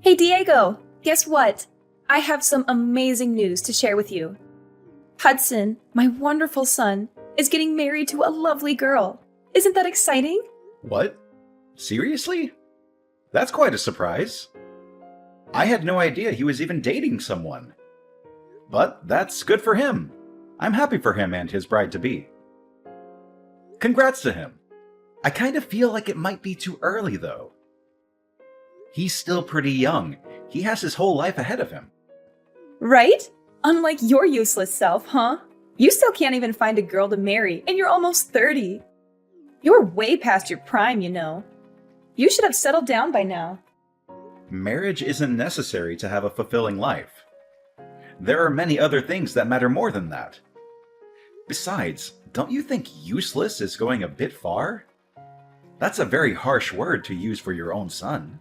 Hey Diego, guess what? I have some amazing news to share with you. Hudson, my wonderful son, is getting married to a lovely girl. Isn't that exciting? What? Seriously? That's quite a surprise. I had no idea he was even dating someone. But that's good for him. I'm happy for him and his bride-to-be. Congrats to him. I kind of feel like it might be too early, though. He's still pretty young. He has his whole life ahead of him. Right? Unlike your useless self, huh? You still can't even find a girl to marry, and you're almost 30. You're way past your prime, you know. You should have settled down by now. Marriage isn't necessary to have a fulfilling life. There are many other things that matter more than that. Besides, don't you think useless is going a bit far? That's a very harsh word to use for your own son.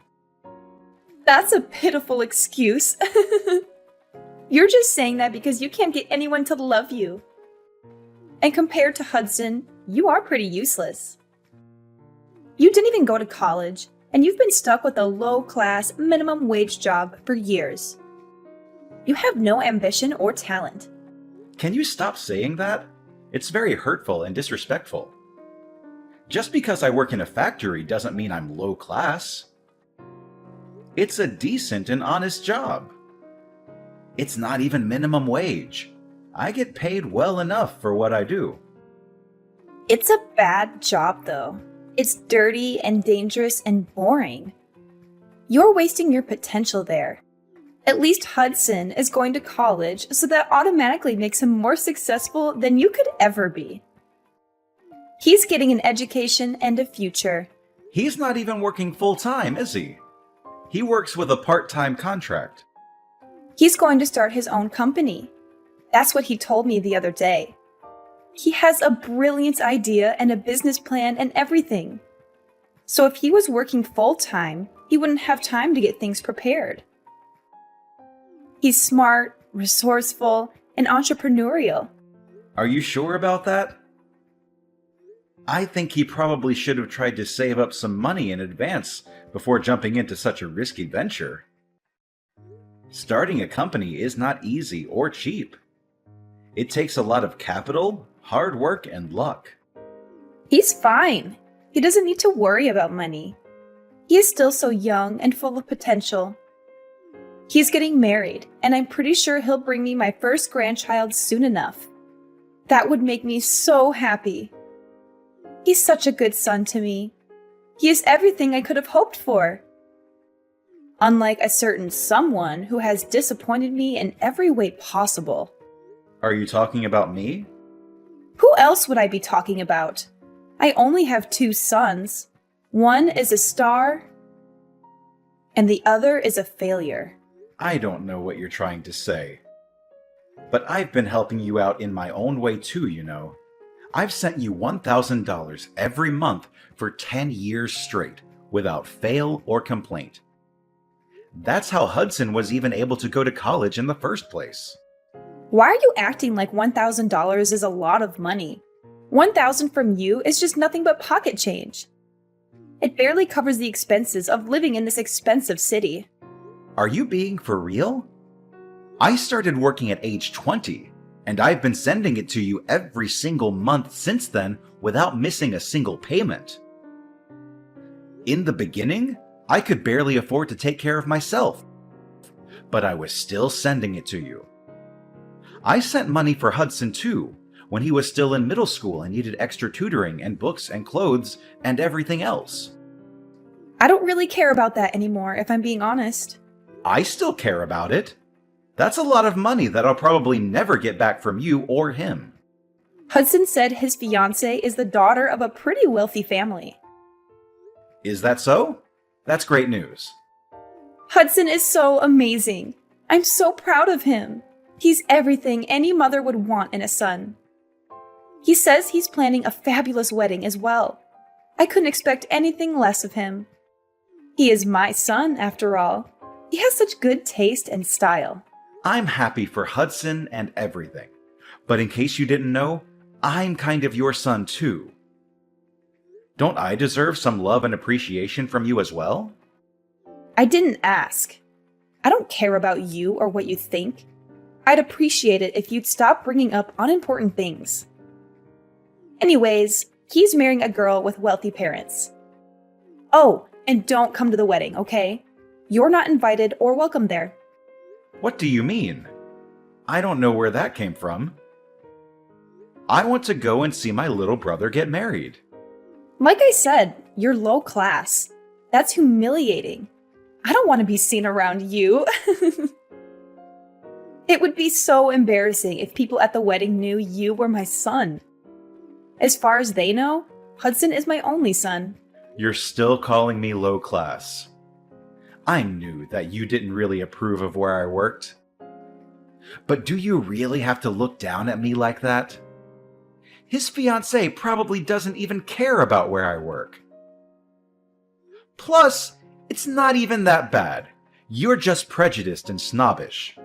That's a pitiful excuse. You're just saying that because you can't get anyone to love you. And compared to Hudson, you are pretty useless. You didn't even go to college, and you've been stuck with a low-class, minimum wage job for years. You have no ambition or talent. Can you stop saying that? It's very hurtful and disrespectful. Just because I work in a factory doesn't mean I'm low class. It's a decent and honest job. It's not even minimum wage. I get paid well enough for what I do. It's a bad job, though. It's dirty and dangerous and boring. You're wasting your potential there. At least Hudson is going to college, so that automatically makes him more successful than you could ever be. He's getting an education and a future. He's not even working full-time, is he? He works with a part-time contract. He's going to start his own company. That's what he told me the other day. He has a brilliant idea and a business plan and everything. So if he was working full-time, he wouldn't have time to get things prepared. He's smart, resourceful, and entrepreneurial. Are you sure about that? I think he probably should have tried to save up some money in advance before jumping into such a risky venture. Starting a company is not easy or cheap. It takes a lot of capital, hard work, and luck. He's fine. He doesn't need to worry about money. He is still so young and full of potential. He's getting married, and I'm pretty sure he'll bring me my first grandchild soon enough. That would make me so happy. He's such a good son to me. He is everything I could have hoped for. Unlike a certain someone who has disappointed me in every way possible. Are you talking about me? Who else would I be talking about? I only have 2 sons. One is a star, and the other is a failure. I don't know what you're trying to say. But I've been helping you out in my own way too, you know. I've sent you $1,000 every month for 10 years straight, without fail or complaint. That's how Hudson was even able to go to college in the first place. Why are you acting like $1,000 is a lot of money? $1,000 from you is just nothing but pocket change. It barely covers the expenses of living in this expensive city. Are you being for real? I started working at age 20, and I've been sending it to you every single month since then without missing a single payment. In the beginning, I could barely afford to take care of myself, but I was still sending it to you. I sent money for Hudson too, when he was still in middle school and needed extra tutoring and books and clothes and everything else. I don't really care about that anymore, if I'm being honest. I still care about it. That's a lot of money that I'll probably never get back from you or him. Hudson said his fiancée is the daughter of a pretty wealthy family. Is that so? That's great news. Hudson is so amazing. I'm so proud of him. He's everything any mother would want in a son. He says he's planning a fabulous wedding as well. I couldn't expect anything less of him. He is my son, after all. He has such good taste and style. I'm happy for Hudson and everything. But in case you didn't know, I'm kind of your son too. Don't I deserve some love and appreciation from you as well? I didn't ask. I don't care about you or what you think. I'd appreciate it if you'd stop bringing up unimportant things. Anyways, he's marrying a girl with wealthy parents. Oh, and don't come to the wedding, okay? You're not invited or welcome there. What do you mean? I don't know where that came from. I want to go and see my little brother get married. Like I said, you're low class. That's humiliating. I don't want to be seen around you. It would be so embarrassing if people at the wedding knew you were my son. As far as they know, Hudson is my only son. You're still calling me low class. I knew that you didn't really approve of where I worked. But do you really have to look down at me like that? His fiancée probably doesn't even care about where I work. Plus, it's not even that bad. You're just prejudiced and snobbish.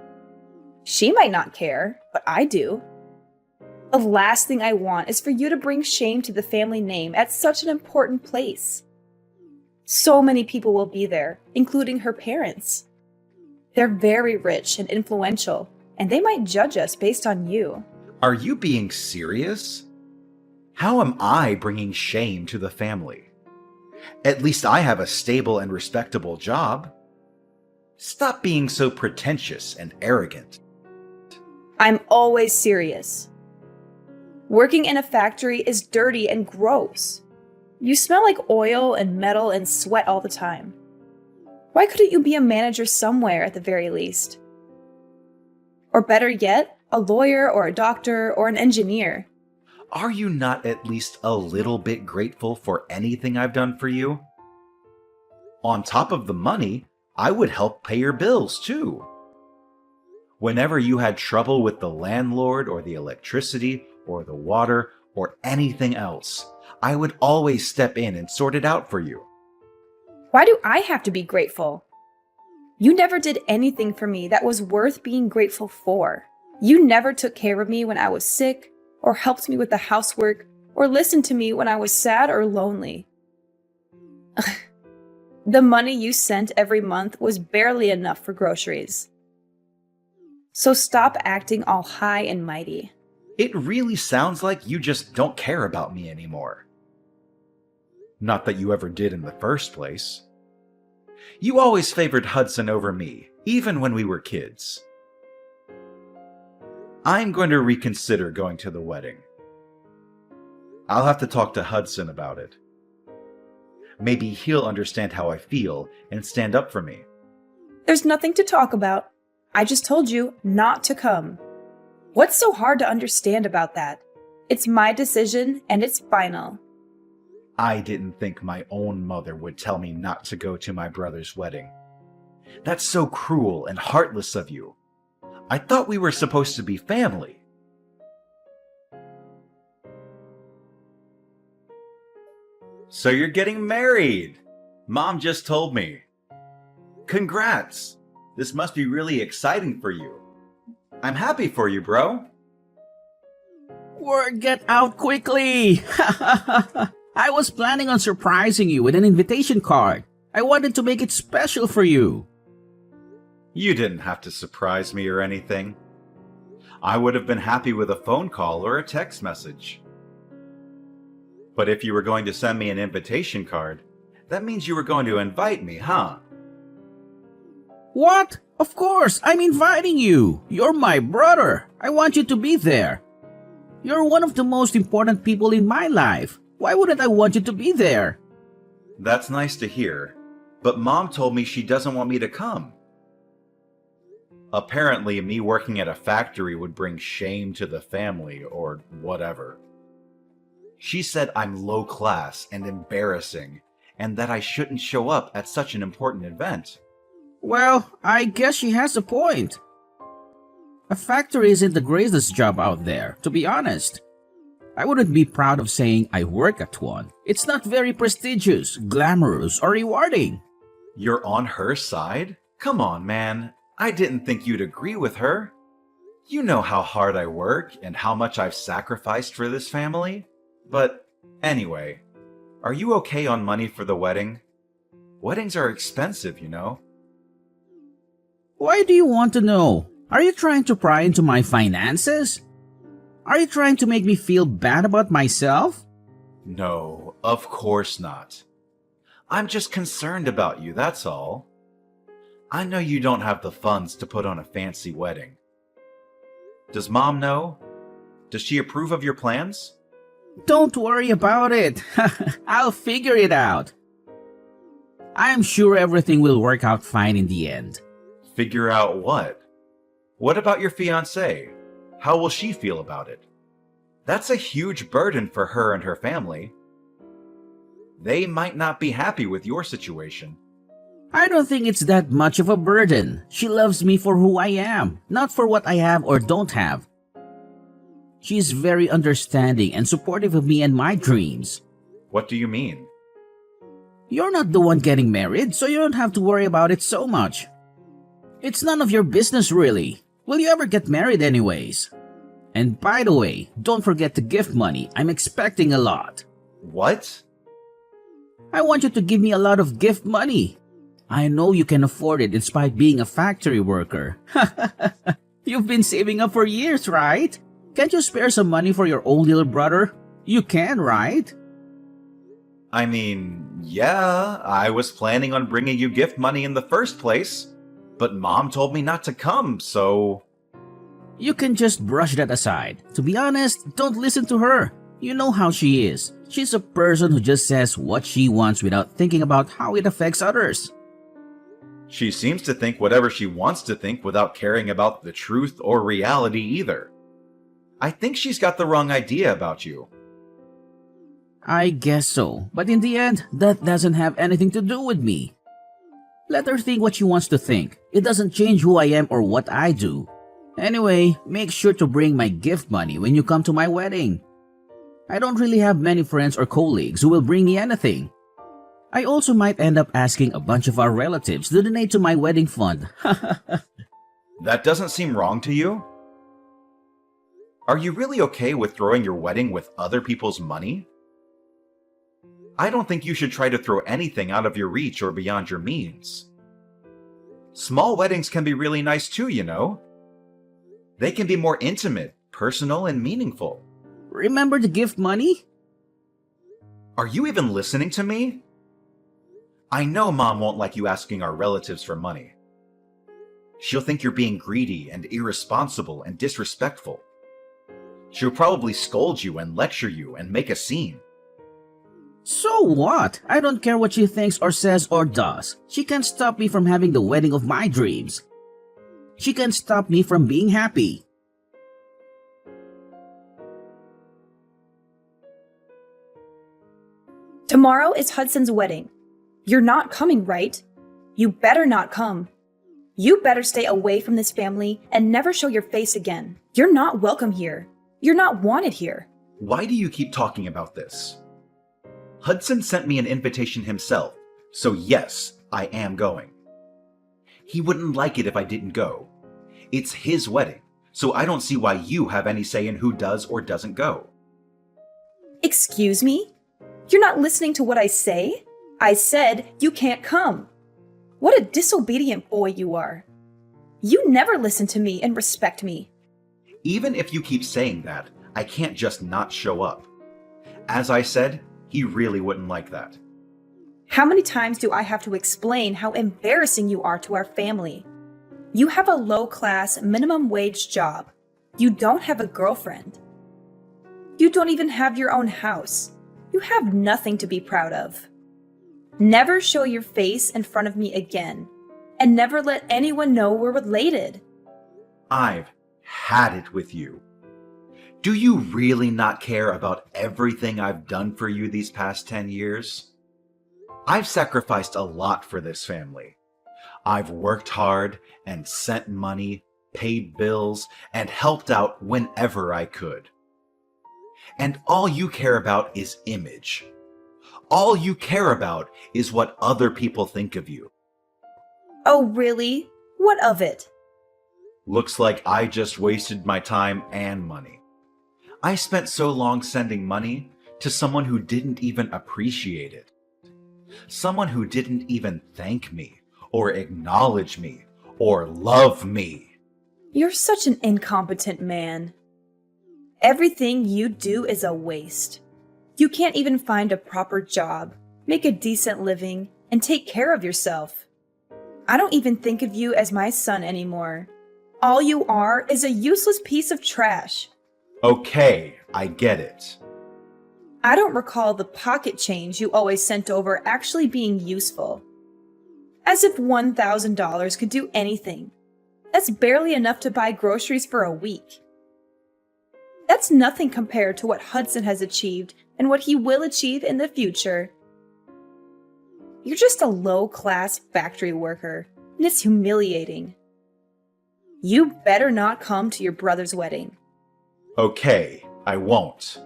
She might not care, but I do. The last thing I want is for you to bring shame to the family name at such an important place. So many people will be there, including her parents. They're very rich and influential, and they might judge us based on you. Are you being serious? How am I bringing shame to the family? At least I have a stable and respectable job. Stop being so pretentious and arrogant. I'm always serious. Working in a factory is dirty and gross. You smell like oil and metal and sweat all the time. Why couldn't you be a manager somewhere at the very least? Or better yet, a lawyer or a doctor or an engineer. Are you not at least a little bit grateful for anything I've done for you? On top of the money, I would help pay your bills too. Whenever you had trouble with the landlord or the electricity or the water or anything else, I would always step in and sort it out for you. Why do I have to be grateful? You never did anything for me that was worth being grateful for. You never took care of me when I was sick, or helped me with the housework, or listened to me when I was sad or lonely. The money you sent every month was barely enough for groceries. So stop acting all high and mighty. It really sounds like you just don't care about me anymore. Not that you ever did in the first place. You always favored Hudson over me, even when we were kids. I'm going to reconsider going to the wedding. I'll have to talk to Hudson about it. Maybe he'll understand how I feel and stand up for me. There's nothing to talk about. I just told you not to come. What's so hard to understand about that? It's my decision and it's final. I didn't think my own mother would tell me not to go to my brother's wedding. That's so cruel and heartless of you. I thought we were supposed to be family. So you're getting married. Mom just told me. Congrats. This must be really exciting for you. I'm happy for you, bro. Word get out quickly! I was planning on surprising you with an invitation card. I wanted to make it special for you. You didn't have to surprise me or anything. I would have been happy with a phone call or a text message. But if you were going to send me an invitation card, that means you were going to invite me, huh? What? Of course, I'm inviting you. You're my brother. I want you to be there. You're one of the most important people in my life. Why wouldn't I want you to be there? That's nice to hear, but Mom told me she doesn't want me to come. Apparently, me working at a factory would bring shame to the family or whatever. She said I'm low class and embarrassing, and that I shouldn't show up at such an important event. Well, I guess she has a point. A factory isn't the greatest job out there, to be honest. I wouldn't be proud of saying I work at one. It's not very prestigious, glamorous, or rewarding. You're on her side? Come on, man. I didn't think you'd agree with her. You know how hard I work and how much I've sacrificed for this family. But anyway, are you okay on money for the wedding? Weddings are expensive, you know. Why do you want to know? Are you trying to pry into my finances? Are you trying to make me feel bad about myself? No, of course not. I'm just concerned about you, that's all. I know you don't have the funds to put on a fancy wedding. Does Mom know? Does she approve of your plans? Don't worry about it. I'll figure it out. I'm sure everything will work out fine in the end. Figure out what? What about your fiancée? How will she feel about it? That's a huge burden for her and her family. They might not be happy with your situation. I don't think it's that much of a burden. She loves me for who I am, not for what I have or don't have. She's very understanding and supportive of me and my dreams. What do you mean? You're not the one getting married, so you don't have to worry about it so much. It's none of your business, really. Will you ever get married anyways? And by the way, don't forget the gift money. I'm expecting a lot. What? I want you to give me a lot of gift money. I know you can afford it despite being a factory worker. You've been saving up for years, right? Can't you spare some money for your own little brother? You can, right? I mean, yeah, I was planning on bringing you gift money in the first place, but Mom told me not to come, so... You can just brush that aside. To be honest, don't listen to her. You know how she is. She's a person who just says what she wants without thinking about how it affects others. She seems to think whatever she wants to think without caring about the truth or reality either. I think she's got the wrong idea about you. I guess so, but in the end, that doesn't have anything to do with me. Let her think what she wants to think. It doesn't change who I am or what I do. Anyway, make sure to bring my gift money when you come to my wedding. I don't really have many friends or colleagues who will bring me anything. I also might end up asking a bunch of our relatives to donate to my wedding fund. That doesn't seem wrong to you? Are you really okay with throwing your wedding with other people's money? I don't think you should try to throw anything out of your reach or beyond your means. Small weddings can be really nice too, you know. They can be more intimate, personal, and meaningful. Remember the gift money? Are you even listening to me? I know Mom won't like you asking our relatives for money. She'll think you're being greedy and irresponsible and disrespectful. She'll probably scold you and lecture you and make a scene. So what? I don't care what she thinks or says or does. She can't stop me from having the wedding of my dreams. She can't stop me from being happy. Tomorrow is Hudson's wedding. You're not coming, right? You better not come. You better stay away from this family and never show your face again. You're not welcome here. You're not wanted here. Why do you keep talking about this? Hudson sent me an invitation himself, so yes, I am going. He wouldn't like it if I didn't go. It's his wedding, so I don't see why you have any say in who does or doesn't go. Excuse me? You're not listening to what I say? I said you can't come. What a disobedient boy you are. You never listen to me and respect me. Even if you keep saying that, I can't just not show up. As I said, he really wouldn't like that. How many times do I have to explain how embarrassing you are to our family? You have a low-class, minimum-wage job. You don't have a girlfriend. You don't even have your own house. You have nothing to be proud of. Never show your face in front of me again, and never let anyone know we're related. I've had it with you. Do you really not care about everything I've done for you these past 10 years? I've sacrificed a lot for this family. I've worked hard and sent money, paid bills, and helped out whenever I could. And all you care about is image. All you care about is what other people think of you. Oh, really? What of it? Looks like I just wasted my time and money. I spent so long sending money to someone who didn't even appreciate it. Someone who didn't even thank me, or acknowledge me, or love me. You're such an incompetent man. Everything you do is a waste. You can't even find a proper job, make a decent living, and take care of yourself. I don't even think of you as my son anymore. All you are is a useless piece of trash. Okay, I get it. I don't recall the pocket change you always sent over actually being useful. As if $1,000 could do anything. That's barely enough to buy groceries for a week. That's nothing compared to what Hudson has achieved and what he will achieve in the future. You're just a low-class factory worker, and it's humiliating. You better not come to your brother's wedding. Okay, I won't.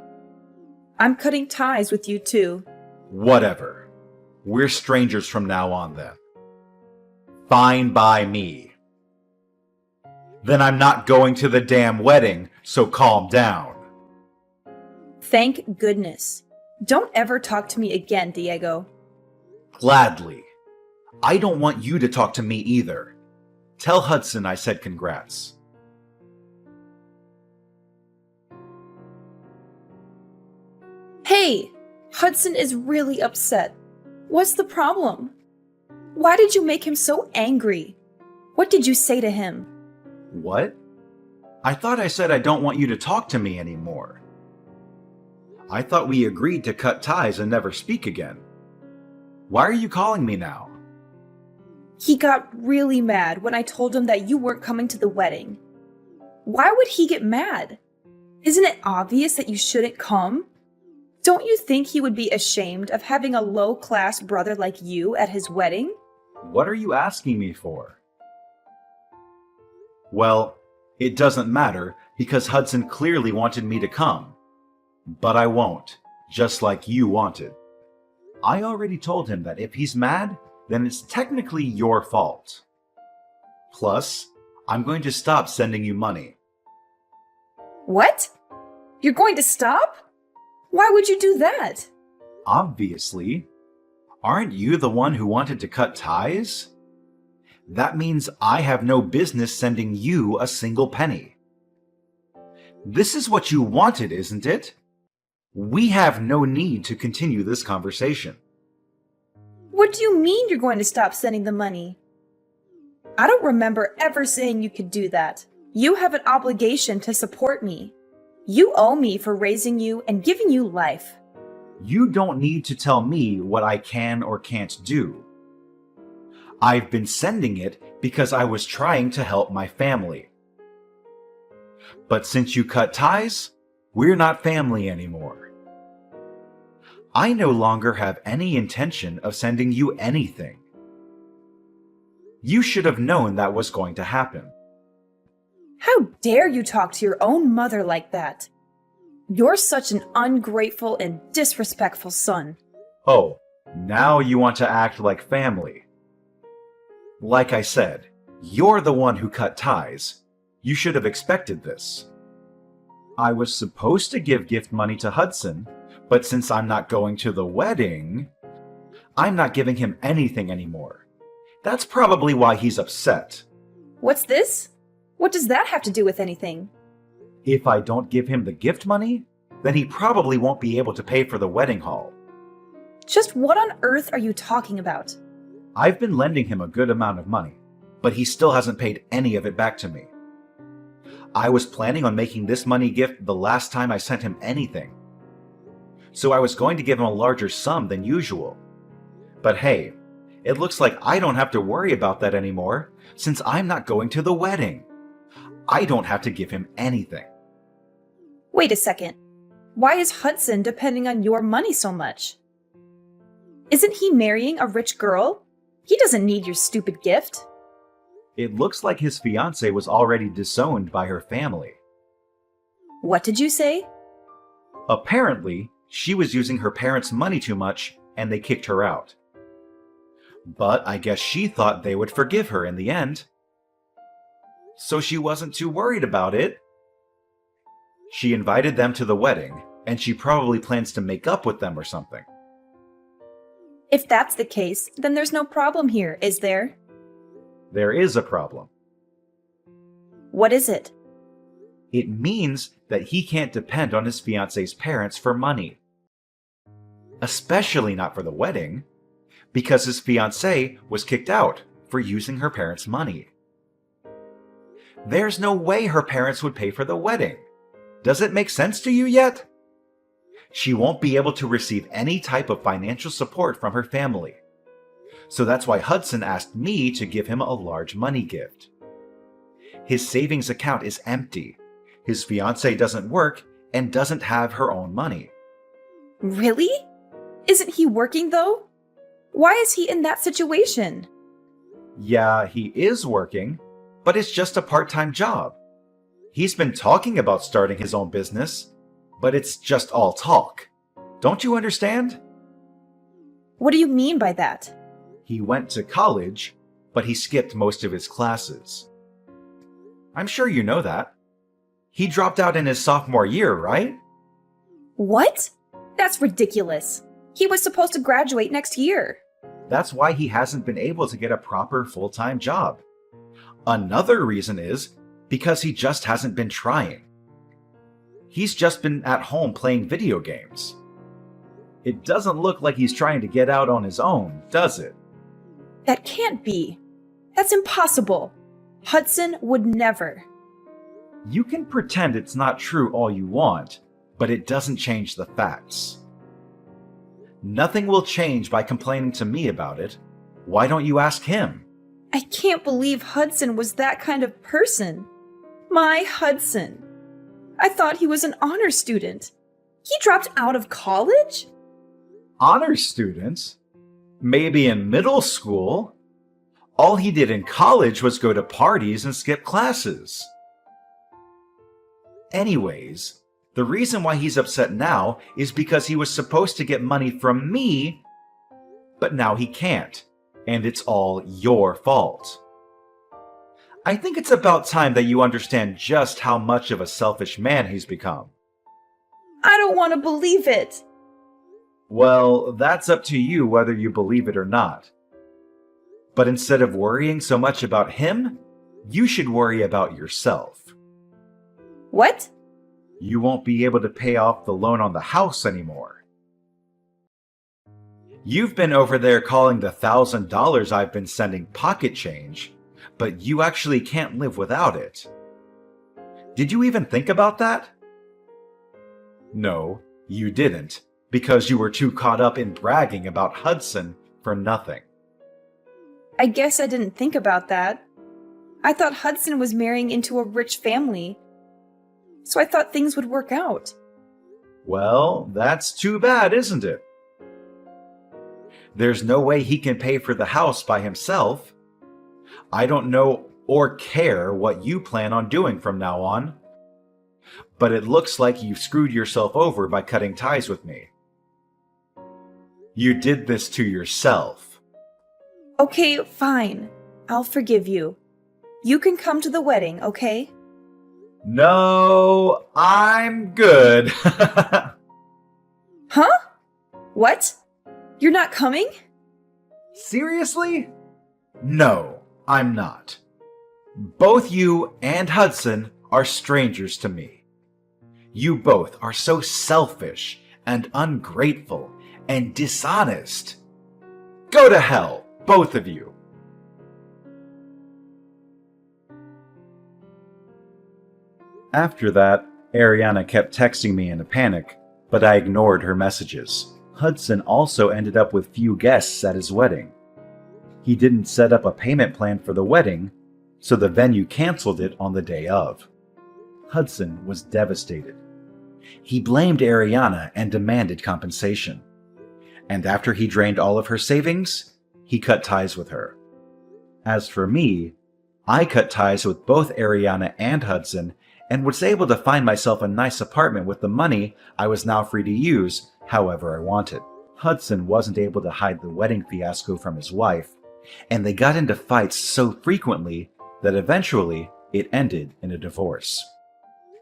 I'm cutting ties with you too. Whatever. We're strangers from now on then. Fine by me. Then I'm not going to the damn wedding, so calm down. Thank goodness. Don't ever talk to me again, Diego. Gladly. I don't want you to talk to me either. Tell Hudson I said congrats. Hey! Hudson is really upset. What's the problem? Why did you make him so angry? What did you say to him? What? I thought I said I don't want you to talk to me anymore. I thought we agreed to cut ties and never speak again. Why are you calling me now? He got really mad when I told him that you weren't coming to the wedding. Why would he get mad? Isn't it obvious that you shouldn't come? Don't you think he would be ashamed of having a low-class brother like you at his wedding? What are you asking me for? Well, it doesn't matter because Hudson clearly wanted me to come. But I won't, just like you wanted. I already told him that if he's mad, then it's technically your fault. Plus, I'm going to stop sending you money. What? You're going to stop? Why would you do that? Obviously. Aren't you the one who wanted to cut ties? That means I have no business sending you a single penny. This is what you wanted, isn't it? We have no need to continue this conversation. What do you mean you're going to stop sending the money? I don't remember ever saying you could do that. You have an obligation to support me. You owe me for raising you and giving you life. You don't need to tell me what I can or can't do. I've been sending it because I was trying to help my family. But since you cut ties, we're not family anymore. I no longer have any intention of sending you anything. You should have known that was going to happen. How dare you talk to your own mother like that? You're such an ungrateful and disrespectful son. Oh, now you want to act like family. Like I said, you're the one who cut ties. You should have expected this. I was supposed to give gift money to Hudson, but since I'm not going to the wedding, I'm not giving him anything anymore. That's probably why he's upset. What's this? What does that have to do with anything? If I don't give him the gift money, then he probably won't be able to pay for the wedding hall. Just what on earth are you talking about? I've been lending him a good amount of money, but he still hasn't paid any of it back to me. I was planning on making this money gift the last time I sent him anything. So I was going to give him a larger sum than usual. But hey, it looks like I don't have to worry about that anymore, since I'm not going to the wedding. I don't have to give him anything. Wait a second. Why is Hudson depending on your money so much? Isn't he marrying a rich girl? He doesn't need your stupid gift. It looks like his fiancée was already disowned by her family. What did you say? Apparently, she was using her parents' money too much, and they kicked her out. But I guess she thought they would forgive her in the end. So she wasn't too worried about it. She invited them to the wedding, and she probably plans to make up with them or something. If that's the case, then there's no problem here, is there? there is a problem. What is it? It means that he can't depend on his fiance's parents for money. Especially not for the wedding, because his fiancée was kicked out for using her parents' money. There's no way her parents would pay for the wedding. Does it make sense to you yet? She won't be able to receive any type of financial support from her family. So that's why Hudson asked me to give him a large money gift. His savings account is empty. His fiancée doesn't work and doesn't have her own money. Really? Isn't he working though? Why is he in that situation? Yeah, he is working, but it's just a part-time job. He's been talking about starting his own business, but it's just all talk. Don't you understand? What do you mean by that? He went to college, but he skipped most of his classes. I'm sure you know that. He dropped out in his sophomore year, right? What? That's ridiculous. He was supposed to graduate next year. That's why he hasn't been able to get a proper full-time job. Another reason is because he just hasn't been trying. He's just been at home playing video games. It doesn't look like he's trying to get out on his own, does it? That can't be. That's impossible. Hudson would never. You can pretend it's not true all you want, but it doesn't change the facts. Nothing will change by complaining to me about it. Why don't you ask him? I can't believe Hudson was that kind of person. My Hudson. I thought he was an honor student. He dropped out of college? Honor students? Maybe in middle school? All he did in college was go to parties and skip classes. Anyways, the reason why he's upset now is because he was supposed to get money from me, but now he can't, and it's all your fault. I think it's about time that you understand just how much of a selfish man he's become. I don't want to believe it. Well, that's up to you whether you believe it or not. But instead of worrying so much about him, you should worry about yourself. What? You won't be able to pay off the loan on the house anymore. You've been over there calling the $1,000 I've been sending pocket change, but you actually can't live without it. Did you even think about that? No, you didn't, because you were too caught up in bragging about Hudson for nothing. I guess I didn't think about that. I thought Hudson was marrying into a rich family, so I thought things would work out. Well, that's too bad, isn't it? There's no way he can pay for the house by himself. I don't know or care what you plan on doing from now on, but it looks like you've screwed yourself over by cutting ties with me. You did this to yourself. Okay, fine. I'll forgive you. You can come to the wedding, okay? No, I'm good. Huh? What? You're not coming? Seriously? No, I'm not. Both you and Hudson are strangers to me. You both are so selfish and ungrateful and dishonest. Go to hell, both of you. After that, Ariana kept texting me in a panic, but I ignored her messages. Hudson also ended up with few guests at his wedding. He didn't set up a payment plan for the wedding, so the venue canceled it on the day of. Hudson was devastated. He blamed Ariana and demanded compensation. And after he drained all of her savings, he cut ties with her. As for me, I cut ties with both Ariana and Hudson and was able to find myself a nice apartment with the money I was now free to use however I wanted. Hudson wasn't able to hide the wedding fiasco from his wife, and they got into fights so frequently that eventually it ended in a divorce.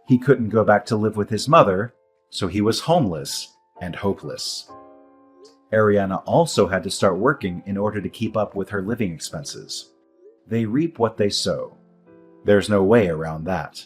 He couldn't go back to live with his mother, so he was homeless and hopeless. Ariana also had to start working in order to keep up with her living expenses. They reap what they sow. There's no way around that.